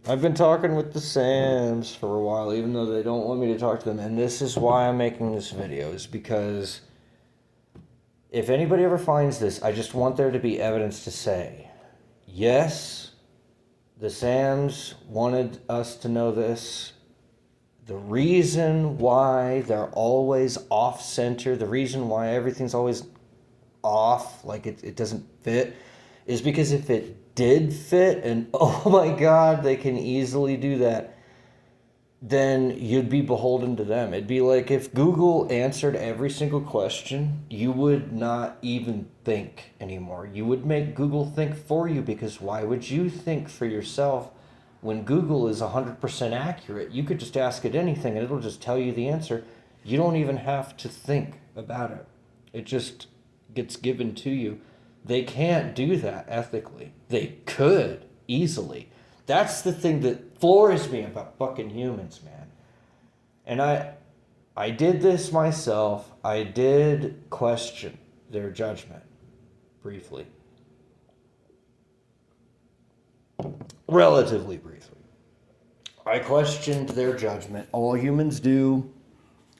I've been talking with the Sams for a while, even though they don't want me to talk to them. And this is why I'm making this video, is because if anybody ever finds this, I just want there to be evidence to say, yes, the Sams wanted us to know this. The reason why they're always off center, the reason why everything's always off, like it doesn't fit, is because if it did fit, and oh my God, they can easily do that, then you'd be beholden to them. It'd be like if Google answered every single question, you would not even think anymore. You would make Google think for you, because why would you think for yourself when Google is 100% accurate? You could just ask it anything and it'll just tell you the answer. You don't even have to think about it. It just gets given to you. They can't do that ethically. They could easily. That's the thing that floors me about fucking humans, man. And I did this myself. I did question their judgment briefly. Relatively briefly. I questioned their judgment. All humans do,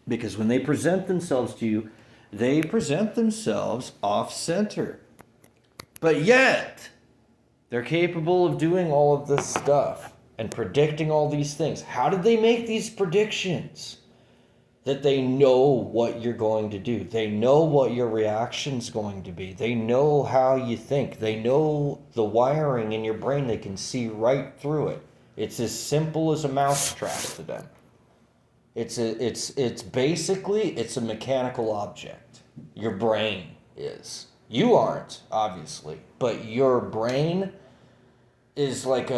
because when they present themselves to you, they present themselves off center. But yet, they're capable of doing all of this stuff and predicting all these things. How did they make these predictions? That they know what you're going to do. They know what your reaction's going to be. They know how you think. They know the wiring in your brain. They can see right through it. It's as simple as a mousetrap to them. It's basically a mechanical object. Your brain is. You aren't, obviously, but your brain is like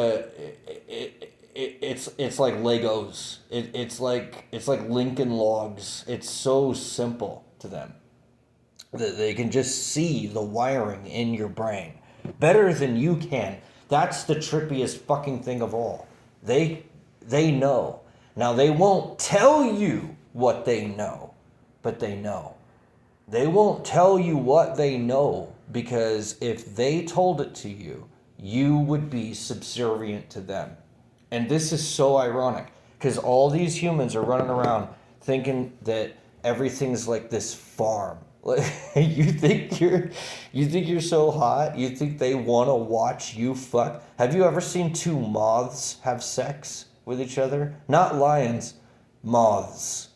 it's like Legos. It's like Lincoln Logs. It's so simple to them that they can just see the wiring in your brain better than you can. That's the trippiest fucking thing of all. They know. Now they won't tell you what they know, but they know. They won't tell you what they know, because if they told it to you, you would be subservient to them. And this is so ironic, because all these humans are running around thinking that everything's like this farm. you think you're so hot? You think they want to watch you fuck? Have you ever seen two moths have sex with each other? Not lions, moths,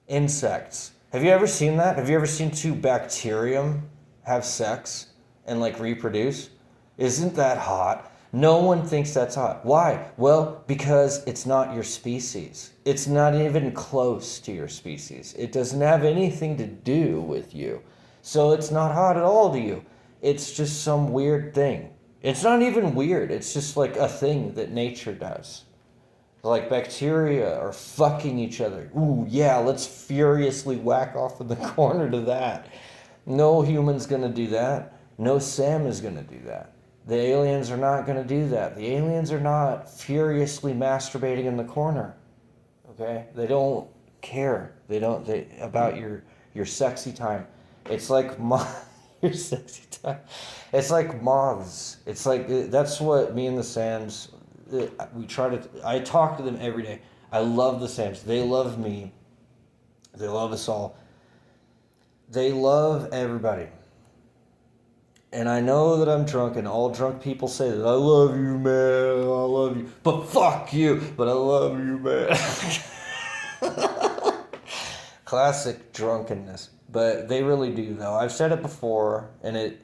insects. Have you ever seen that? Have you ever seen two bacterium have sex and like reproduce? Isn't that hot? No one thinks that's hot. Why? Well, because it's not your species. It's not even close to your species. It doesn't have anything to do with you. So it's not hot at all to you. It's just some weird thing. It's not even weird. It's just like a thing that nature does. Like bacteria are fucking each other. Ooh, yeah, let's furiously whack off in the corner to that. No human's gonna do that. No Sam is gonna do that. The aliens are not gonna do that. The aliens are not furiously masturbating in the corner. Okay? They don't care. They about your sexy time. It's like your sexy time. It's like moths. It's like that's what me and the Sams, I talk to them every day. I love the Sams. They love me. They love us all. They love everybody. And I know that I'm drunk, and all drunk people say that I love you, man. I love you. But fuck you. But I love you, man. Classic drunkenness. But they really do, though. I've said it before, and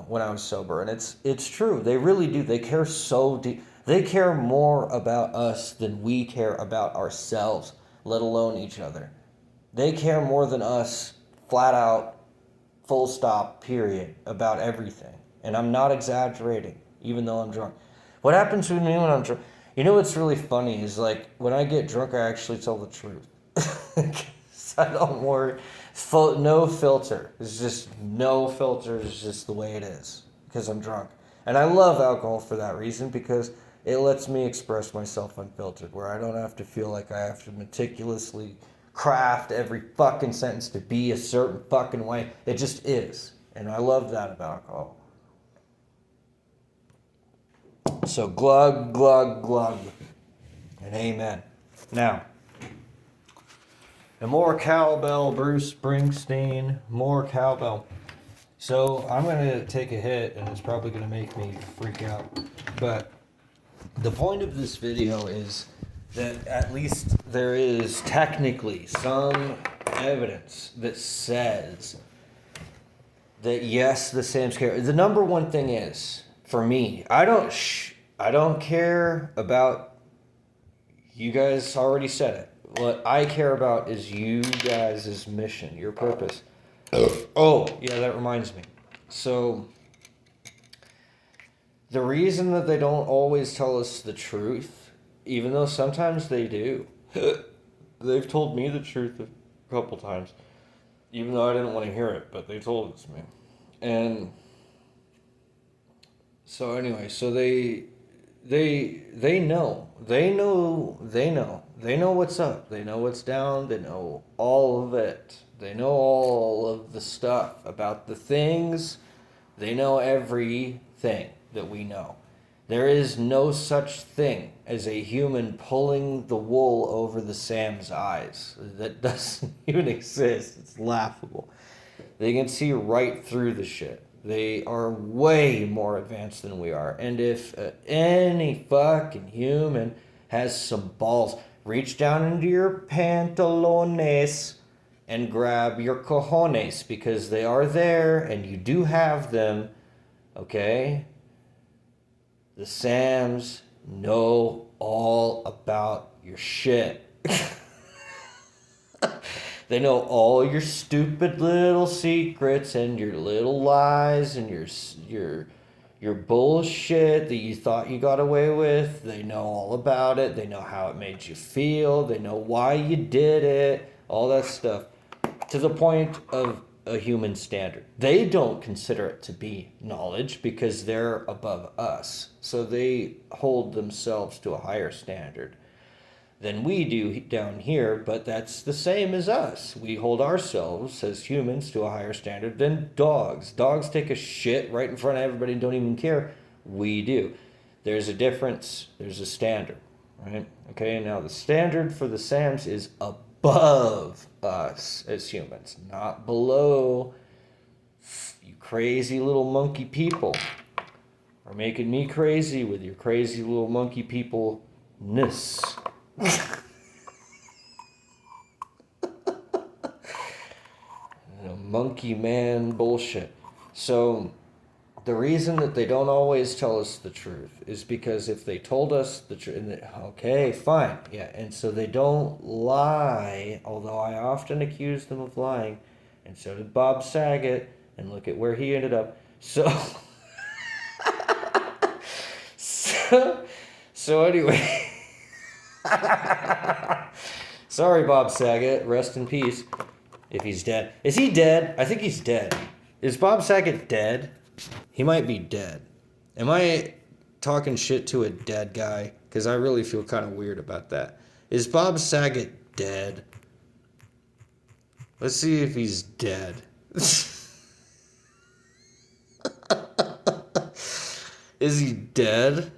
when I was sober, and it's true. They really do. They care so deep. They care more about us than we care about ourselves, let alone each other. They care more than us, flat out, full stop, period, about everything. And I'm not exaggerating, even though I'm drunk. What happens to me when I'm drunk? You know what's really funny is, like, when I get drunk, I actually tell the truth. I don't worry. No filter. It's just no filter. It's just the way it is, because I'm drunk. And I love alcohol for that reason, because it lets me express myself unfiltered, where I don't have to feel like I have to meticulously craft every fucking sentence to be a certain fucking way. It just is. And I love that about alcohol. So glug, glug, glug. and amen. Now, and more cowbell, Bruce Springsteen, more cowbell. So I'm going to take a hit, and it's probably going to make me freak out. But the point of this video is that at least there is technically some evidence that says that yes, the Sam's care. The number one thing is, for me, I don't care about, you guys already said it. What I care about is you guys' mission, your purpose. Oh, yeah, that reminds me. So, the reason that they don't always tell us the truth, even though sometimes they do, they've told me the truth a couple times, even though I didn't want to hear it, but they told it to me. And so anyway, so they know what's up. They know what's down. They know all of it. They know all of the stuff about the things. They know everything that we know. There is no such thing as a human pulling the wool over the Sam's eyes. That doesn't even exist. It's laughable. They can see right through the shit. They are way more advanced than we are. And if any fucking human has some balls, reach down into your pantalones and grab your cojones, because they are there and you do have them, okay? The Sams know all about your shit. They know all your stupid little secrets and your little lies and your bullshit that you thought you got away with. They know all about it. They know how it made you feel. They know why you did it. All that stuff. To the point of a human standard. They don't consider it to be knowledge because they're above us. So they hold themselves to a higher standard than we do down here, but that's the same as us. We hold ourselves as humans to a higher standard than dogs. Dogs take a shit right in front of everybody and don't even care. We do. There's a difference. There's a standard, right? Okay, now the standard for the Sams is above us as humans, not below. You crazy little monkey people are making me crazy with your crazy little monkey people-ness. Monkey man bullshit. So the reason that they don't always tell us the truth is because if they told us the truth, okay, fine, yeah, and so they don't lie, although I often accuse them of lying, and so did Bob Saget, and look at where he ended up. So so anyway. Sorry, Bob Saget. Rest in peace. If he's dead. Is he dead? I think he's dead. Is Bob Saget dead? He might be dead. Am I talking shit to a dead guy? Because I really feel kind of weird about that. Is Bob Saget dead? Let's see if he's dead. Is he dead?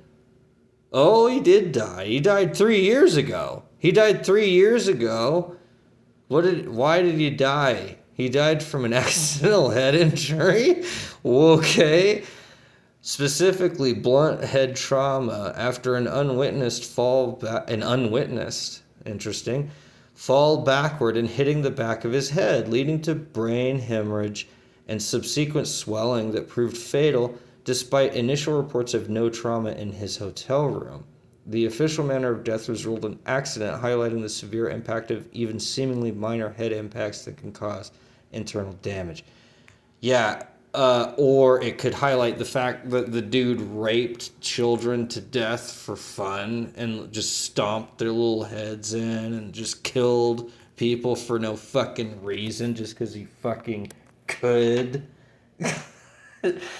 Oh, he did die. He died 3 years ago. He died 3 years ago. Why did he die? He died from an accidental head injury? Okay. Specifically, blunt head trauma after an unwitnessed fall backward and hitting the back of his head, leading to brain hemorrhage and subsequent swelling that proved fatal despite initial reports of no trauma in his hotel room. The official manner of death was ruled an accident, highlighting the severe impact of even seemingly minor head impacts that can cause internal damage. Yeah, or it could highlight the fact that the dude raped children to death for fun and just stomped their little heads in and just killed people for no fucking reason just because he fucking could.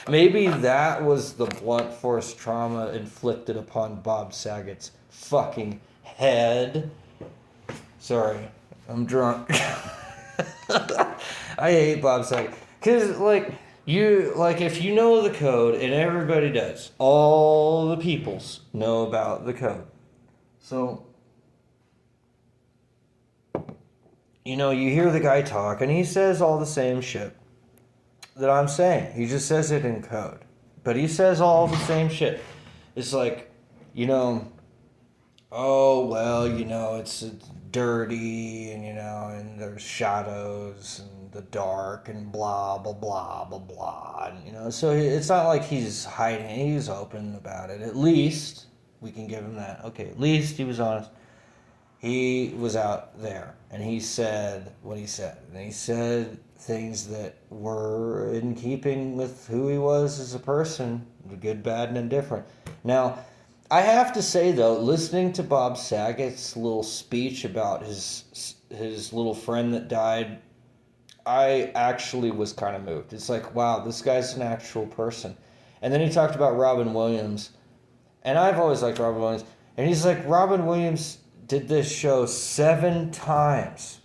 Maybe that was the blunt force trauma inflicted upon Bob Saget's fucking head. Sorry, I'm drunk. I hate Bob Saget. Because, if you know the code, and everybody does, all the peoples know about the code. So, you hear the guy talk, and he says all the same shit that I'm saying. He just says it in code. But he says all the same shit. It's like, oh, well, it's dirty, and there's shadows and the dark and blah, blah, blah, blah, blah. And, so it's not like he's hiding. He's open about it. At least we can give him that. Okay, at least he was honest. He was out there, and he said what he said. And he said things that were in keeping with who he was as a person, the good, bad, and indifferent. Now, I have to say, though, listening to Bob Saget's little speech about his little friend that died, I actually was kind of moved. It's like, wow, this guy's an actual person. And then he talked about Robin Williams, and I've always liked Robin Williams. And he's like, Robin Williams did this show 7 times.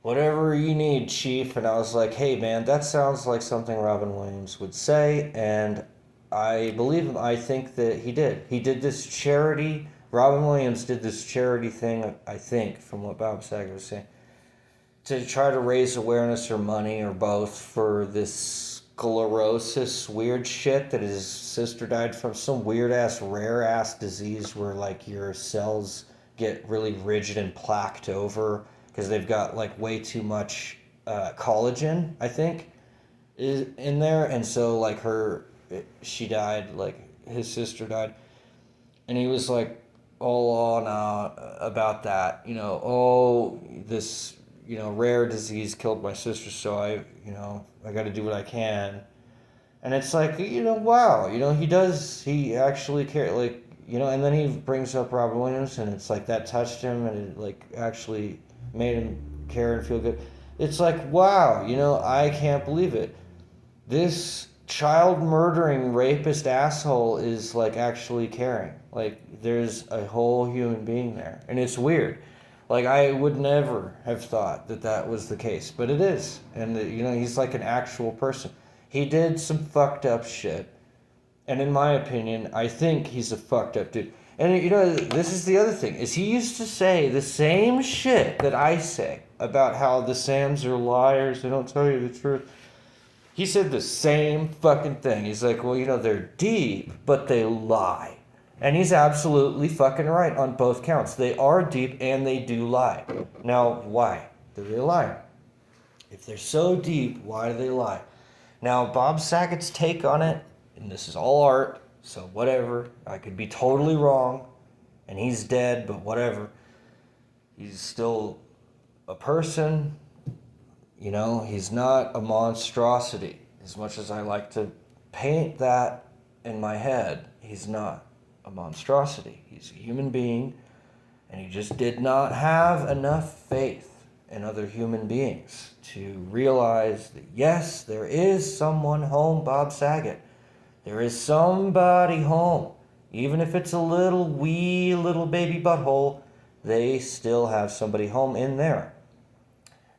Whatever you need, Chief. And I was like, hey, man, that sounds like something Robin Williams would say. And I believe him. I think that he did. He did this charity. Robin Williams did this charity thing, I think, from what Bob Saget was saying, to try to raise awareness or money or both for this sclerosis weird shit that his sister died from, some weird ass rare ass disease where like your cells get really rigid and plaqued over because they've got like way too much collagen, I think, is in there. And so like she died, like his sister died, and he was like all on about that, this rare disease killed my sister, so I got to do what I can. And it's like, wow, he actually cares, like, and then he brings up Robin Williams, and it's like that touched him, and it like actually made him care and feel good. It's like, wow, I can't believe it. This child murdering rapist asshole is like actually caring. Like there's a whole human being there, and it's weird. Like, I would never have thought that was the case, but it is. And, he's like an actual person. He did some fucked up shit. And in my opinion, I think he's a fucked up dude. And, this is the other thing, is he used to say the same shit that I say about how the Sams are liars, they don't tell you the truth. He said the same fucking thing. He's like, well, they're deep, but they lie. And he's absolutely fucking right on both counts. They are deep and they do lie. Now, why do they lie? If they're so deep, why do they lie? Now, Bob Saget's take on it, and this is all art, so whatever. I could be totally wrong, and he's dead, but whatever. He's still a person. He's not a monstrosity. As much as I like to paint that in my head, he's not a monstrosity. He's a human being, and he just did not have enough faith in other human beings to realize that yes, there is someone home, Bob Saget. There is somebody home. Even if it's a wee little baby butthole, they still have somebody home in there.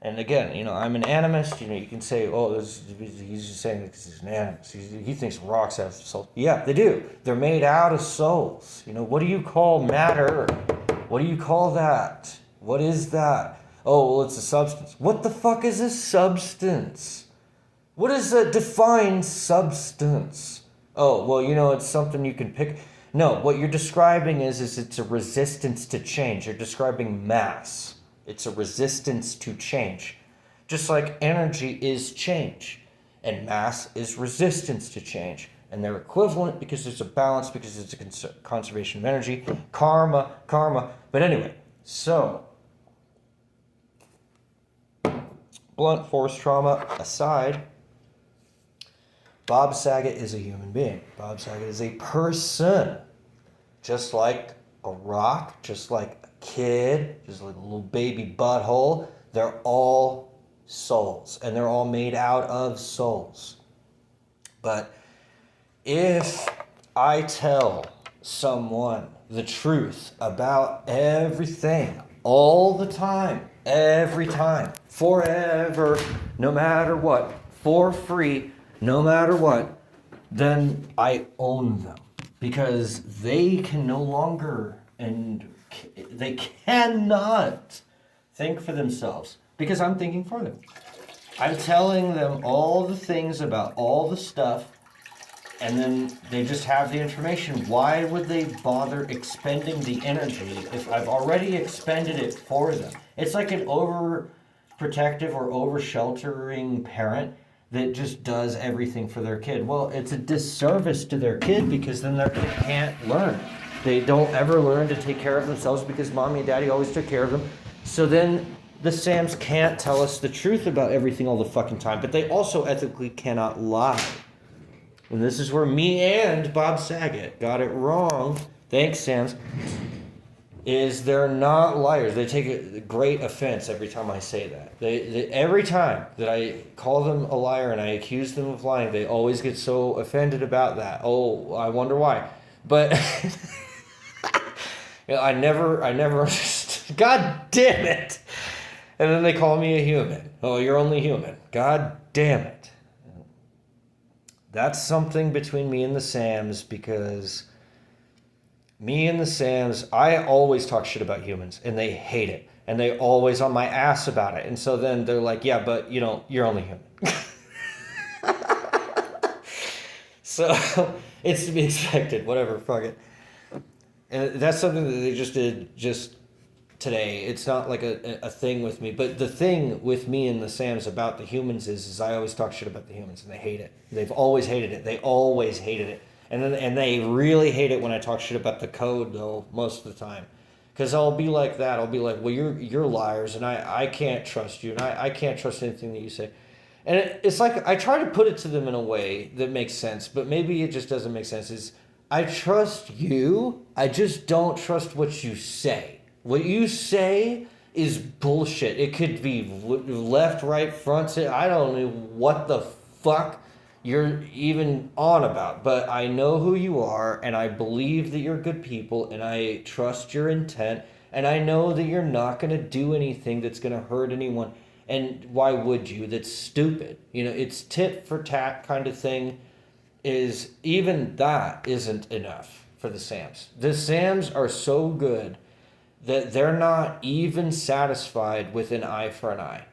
And again, I'm an animist. You can say, oh, he's just saying it because he's an animist. He thinks rocks have souls. Yeah, they do. They're made out of souls. What do you call matter? What do you call that? What is that? Oh, well, it's a substance. What the fuck is a substance? What is a defined substance? Oh, well, it's something you can pick. No, what you're describing is it's a resistance to change. You're describing mass. It's a resistance to change. Just like energy is change, and mass is resistance to change. And they're equivalent because there's a balance, because it's a conservation of energy. Karma. But anyway, so, blunt force trauma aside, Bob Saget is a human being. Bob Saget is a person. Just like a rock, just like a kid, just like a little baby butthole. They're all souls, and they're all made out of souls. But if I tell someone the truth about everything, all the time, every time, forever, no matter what, for free, no matter what, then I own them. Because they can no longer, and they cannot think for themselves because I'm thinking for them. I'm telling them all the things about all the stuff, and then they just have the information. Why would they bother expending the energy if I've already expended it for them? It's like an overprotective or over-sheltering parent that just does everything for their kid. Well, it's a disservice to their kid because then their kid can't learn. They don't ever learn to take care of themselves because mommy and daddy always took care of them. So then the Sams can't tell us the truth about everything all the fucking time, but they also ethically cannot lie. And this is where me and Bob Saget got it wrong. Thanks, Sams. Is they're not liars. They take a great offense every time I say that. They every time that I call them a liar and I accuse them of lying, they always get so offended about that. Oh, I wonder why. But I never understood. God damn it. And then they call me a human. Oh, you're only human. God damn it. That's something between me and the Sams because me and the Sams, I always talk shit about humans and they hate it. And they always on my ass about it. And so then they're like, yeah, but you're only human. So it's to be expected. Whatever, fuck it. And that's something that they just did just today. It's not like a thing with me. But the thing with me and the Sams about the humans is I always talk shit about the humans and they hate it. They've always hated it. They always hated it. And they really hate it when I talk shit about the code, though, most of the time. Because I'll be like that. I'll be like, well, you're liars, and I can't trust you, and I can't trust anything that you say. And it's like I try to put it to them in a way that makes sense, but maybe it just doesn't make sense. Is I trust you, I just don't trust what you say. What you say is bullshit. It could be left, right, front, I don't know what the fuck you're even on about, but I know who you are, and I believe that you're good people, and I trust your intent, and I know that you're not going to do anything that's going to hurt anyone, and why would you? That's stupid. It's tit for tat kind of thing. Is even that isn't enough for the Sams. The Sams are so good that they're not even satisfied with an eye for an eye.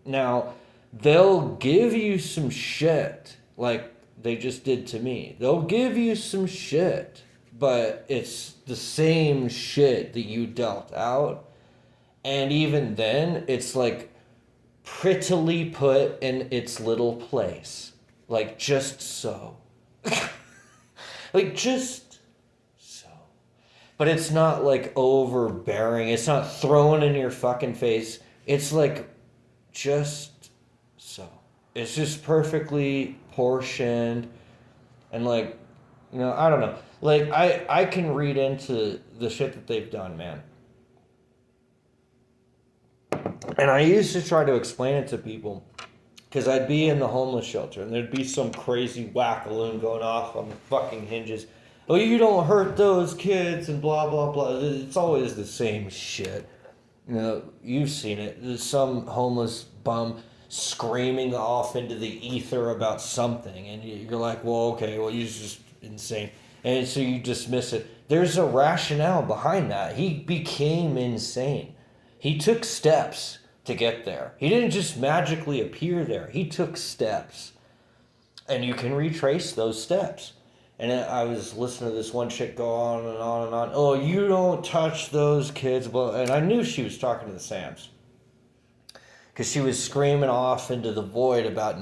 Now, they'll give you some shit like they just did to me. They'll give you some shit, but it's the same shit that you dealt out. And even then, it's like prettily put in its little place. Like, just so. Like, just so. But it's not like overbearing. It's not thrown in your fucking face. It's like, just so. It's just perfectly portioned, and like, I don't know. Like, I can read into the shit that they've done, man. And I used to try to explain it to people, because I'd be in the homeless shelter, and there'd be some crazy whack-a-loon going off on the fucking hinges. Oh, you don't hurt those kids, and blah, blah, blah. It's always the same shit. You've seen it. There's some homeless bum screaming off into the ether about something, and you're like, well, okay, well, he's just insane, and so you dismiss it. There's a rationale behind that. He became insane. He took steps to get there. He didn't just magically appear there. He took steps, and you can retrace those steps. And I was listening to this one chick go on and on and on. Oh, you don't touch those kids. And I knew she was talking to the Sams, because she was screaming off into the void about,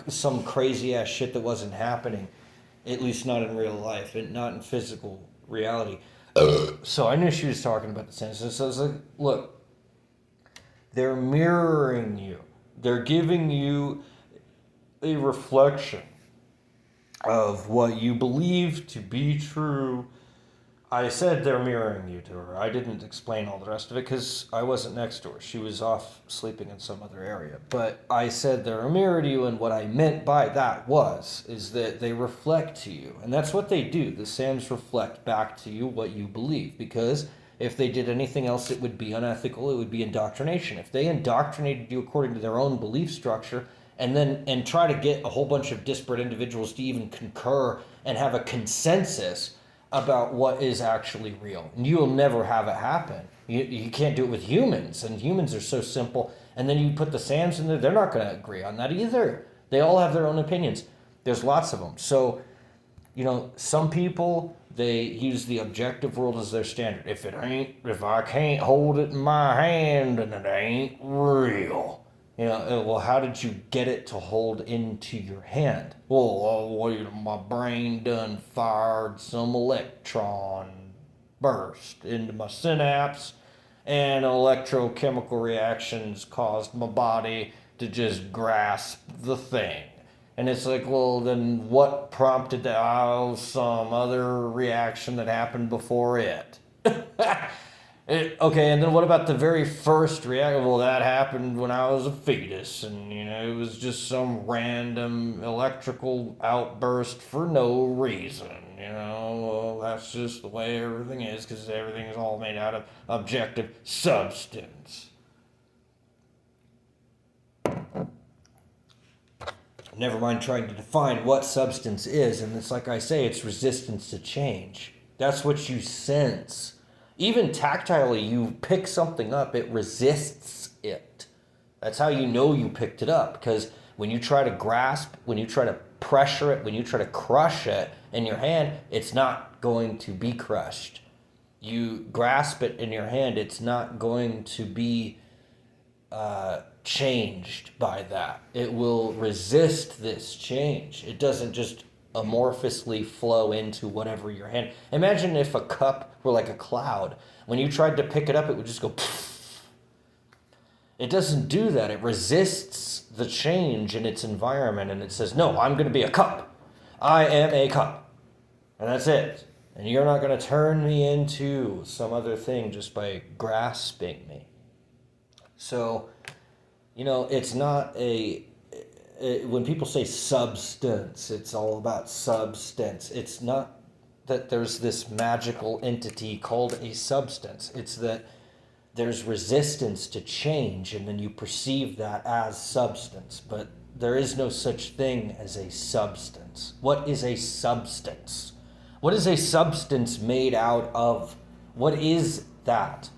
some crazy ass shit that wasn't happening, at least not in real life and not in physical reality. So I knew she was talking about the Sams. So I was like, look, they're mirroring you. They're giving you a reflection of what you believe to be true. I said they're mirroring you to her. I didn't explain all the rest of it because I wasn't next to her. She was off sleeping in some other area. But I said they're a mirror to you, and what I meant by that is that they reflect to you. And that's what they do. The Sams reflect back to you what you believe, because if they did anything else, it would be unethical. It would be indoctrination. If they indoctrinated you according to their own belief structure, and try to get a whole bunch of disparate individuals to even concur and have a consensus about what is actually real. And you'll never have it happen. You can't do it with humans, and humans are so simple. And then you put the Sams in there, they're not going to agree on that either. They all have their own opinions. There's lots of them. So, some people, they use the objective world as their standard. If I can't hold it in my hand, then it ain't real. Well, how did you get it to hold into your hand? Well, my brain done fired some electron burst into my synapse, and electrochemical reactions caused my body to just grasp the thing. And it's like, well, then what prompted that? Oh, some other reaction that happened before it. Okay, and then what about the very first reaction? Well, that happened when I was a fetus, and it was just some random electrical outburst for no reason. Well, that's just the way everything is, because everything is all made out of objective substance. Never mind trying to define what substance is, and it's like I say, it's resistance to change. That's what you sense. Even tactilely, you pick something up, it resists it. That's how you know you picked it up, because when you try to grasp, when you try to pressure it, when you try to crush it in your hand, it's not going to be crushed. You grasp it in your hand, it's not going to be changed by that. It will resist this change. It doesn't just amorphously flow into whatever your hand. Imagine if a cup were like a cloud. When you tried to pick it up, it would just go poof. It doesn't do that. It resists the change in its environment, and it says, no, I'm going to be a cup. I am a cup. And that's it. And you're not going to turn me into some other thing just by grasping me. So, it's not when people say substance, it's all about substance. It's not that there's this magical entity called a substance. It's that there's resistance to change, and then you perceive that as substance. But there is no such thing as a substance. What is a substance? What is a substance made out of? What is that?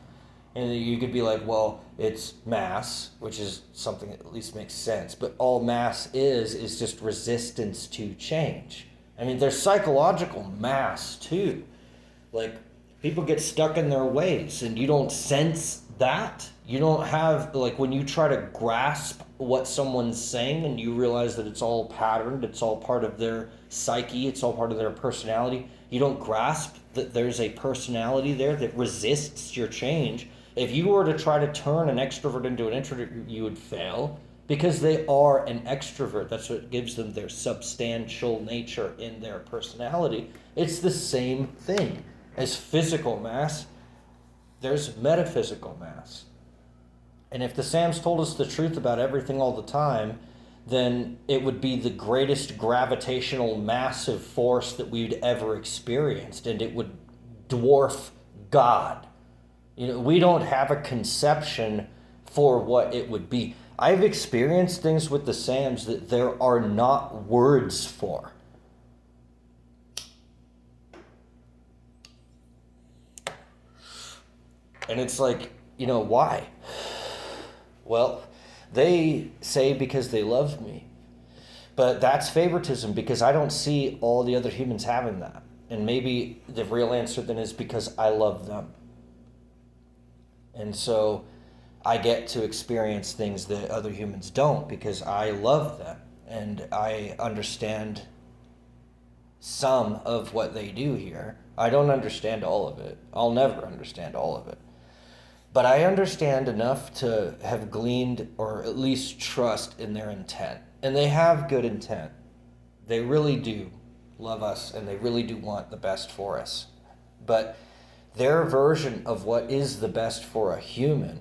And you could be like, well, it's mass, which is something that at least makes sense. But all mass is just resistance to change. I mean, there's psychological mass, too. Like, people get stuck in their ways, and you don't sense that. You don't have, like, when you try to grasp what someone's saying and you realize that it's all patterned, it's all part of their psyche, it's all part of their personality, you don't grasp that there's a personality there that resists your change. If you were to try to turn an extrovert into an introvert, you would fail, because they are an extrovert. That's what gives them their substantial nature in their personality. It's the same thing. As physical mass, there's metaphysical mass. And if the Sams told us the truth about everything all the time, then it would be the greatest gravitational massive force that we'd ever experienced, and it would dwarf God. We don't have a conception for what it would be. I've experienced things with the Sams that there are not words for. And it's like, why? Well, they say because they love me. But that's favoritism, because I don't see all the other humans having that. And maybe the real answer then is because I love them. And so I get to experience things that other humans don't because I love them. And I understand some of what they do here. I don't understand all of it. I'll never understand all of it. But I understand enough to have gleaned, or at least trust in their intent. And they have good intent. They really do love us, and they really do want the best for us. But their version of what is the best for a human,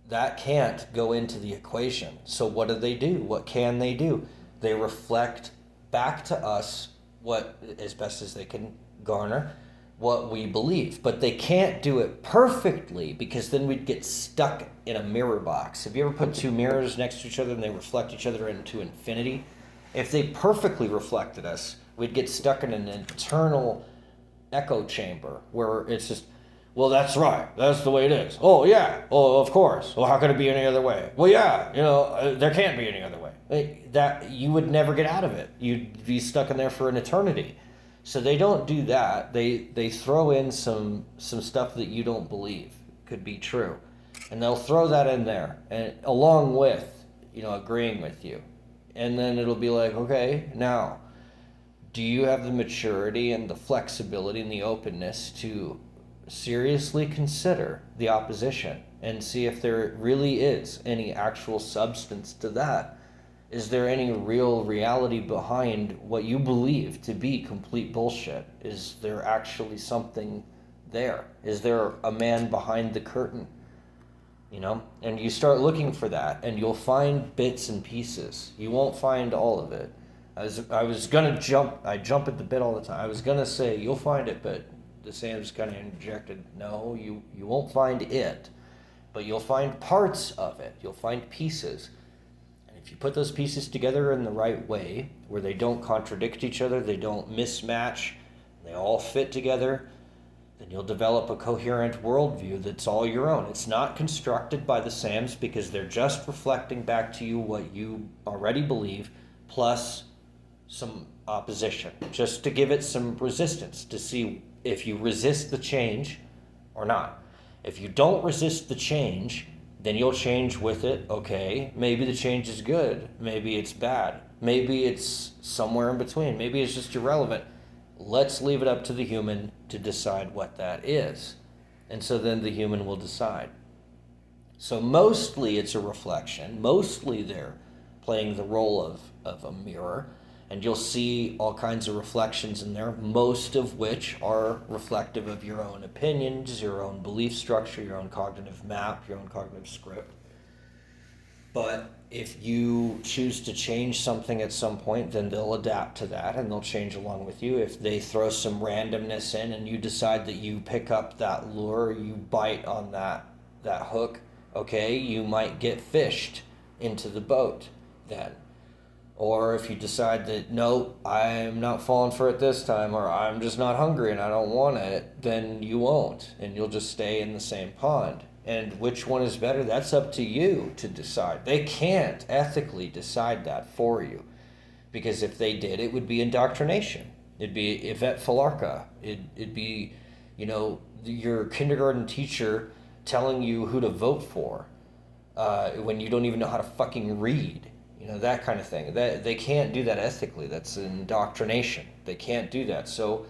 that can't go into the equation. So what do? What can they do? They reflect back to us what, as best as they can garner, what we believe. But they can't do it perfectly, because then we'd get stuck in a mirror box. Have you ever put two mirrors next to each other and they reflect each other into infinity? If they perfectly reflected us, We'd get stuck in an internal echo chamber where it's just, well, that's right. That's the way it is. Oh, yeah. Oh, of course. Well, how could it be any other way? Well, yeah. There can't be any other way. That you would never get out of it. You'd be stuck in there for an eternity. So they don't do that. They throw in some stuff that you don't believe could be true, and they'll throw that in there, and along with agreeing with you, and then it'll be like, okay, now, do you have the maturity and the flexibility and the openness to seriously consider the opposition and see if there really is any actual substance to that? Is there any real reality behind what you believe to be complete bullshit? Is there actually something there? Is there a man behind the curtain? And you start looking for that, and you'll find bits and pieces. You won't find all of it. I was gonna jump. I jump at the bit all the time. I was gonna say you'll find it, but the Sam's kind of interjected. No, you won't find it, but you'll find parts of it. You'll find pieces. And if you put those pieces together in the right way, where they don't contradict each other, they don't mismatch, they all fit together, then you'll develop a coherent worldview that's all your own. It's not constructed by the Sams because they're just reflecting back to you what you already believe, plus some opposition, just to give it some resistance, to see if you resist the change or not. If you don't resist the change, then you'll change with it. Okay, maybe the change is good, maybe it's bad, maybe it's somewhere in between, maybe it's just irrelevant. Let's leave it up to the human to decide what that is. And so then the human will decide. So mostly it's a reflection. Mostly they're playing the role of a mirror. And you'll see all kinds of reflections in there, most of which are reflective of your own opinions, your own belief structure, your own cognitive map, your own cognitive script. But if you choose to change something at some point, then they'll adapt to that and they'll change along with you. If they throw some randomness in and you decide that you pick up that lure, you bite on that hook, okay, you might get fished into the boat then. Or if you decide that, no, I'm not falling for it this time, or I'm just not hungry and I don't want it, then you won't, and you'll just stay in the same pond. And which one is better, that's up to you to decide. They can't ethically decide that for you, because if they did, it would be indoctrination. It'd be Yvette Falarca. It'd be, your kindergarten teacher telling you who to vote for when you don't even know how to fucking read. That kind of thing. That they can't do that ethically. That's indoctrination. They can't do that. So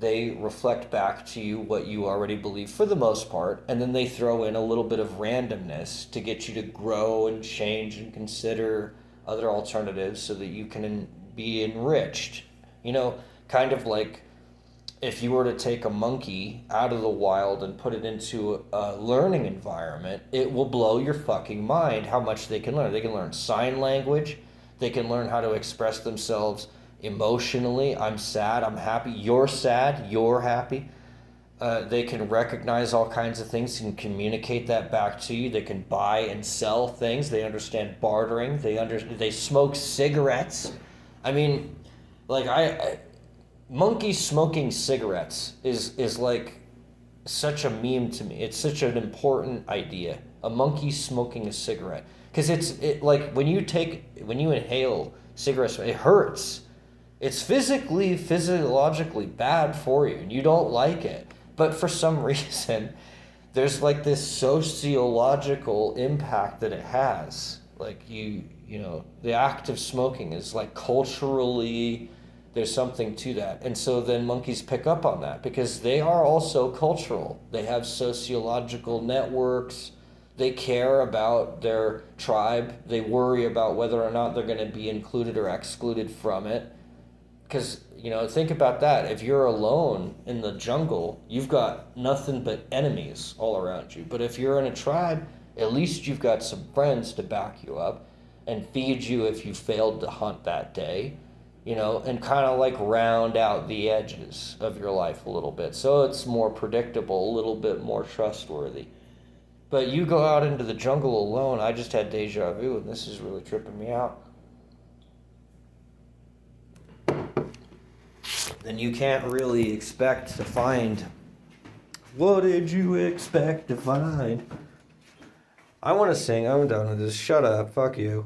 they reflect back to you what you already believe for the most part, and then they throw in a little bit of randomness to get you to grow and change and consider other alternatives so that you can be enriched. Kind of like if you were to take a monkey out of the wild and put it into a learning environment, it will blow your fucking mind how much they can learn. They can learn sign language. They can learn how to express themselves emotionally. I'm sad, I'm happy. You're sad, you're happy. They can recognize all kinds of things and communicate that back to you. They can buy and sell things. They understand bartering. They smoke cigarettes. I mean, monkeys smoking cigarettes is like such a meme to me. It's such an important idea. A monkey smoking a cigarette, because it like when you inhale cigarettes, it hurts. It's physiologically bad for you, and you don't like it. But for some reason, there's like this sociological impact that it has. Like the act of smoking is like culturally. There's something to that. And so then monkeys pick up on that because they are also cultural. They have sociological networks. They care about their tribe. They worry about whether or not they're going to be included or excluded from it. Because, think about that. If you're alone in the jungle, you've got nothing but enemies all around you. But if you're in a tribe, at least you've got some friends to back you up and feed you if you failed to hunt that day. And kind of like round out the edges of your life a little bit. So it's more predictable, a little bit more trustworthy. But you go out into the jungle alone, I just had deja vu, and this is really tripping me out. then you can't really expect to find. What did you expect to find? I want to sing. I'm done with this. Shut up. Fuck you.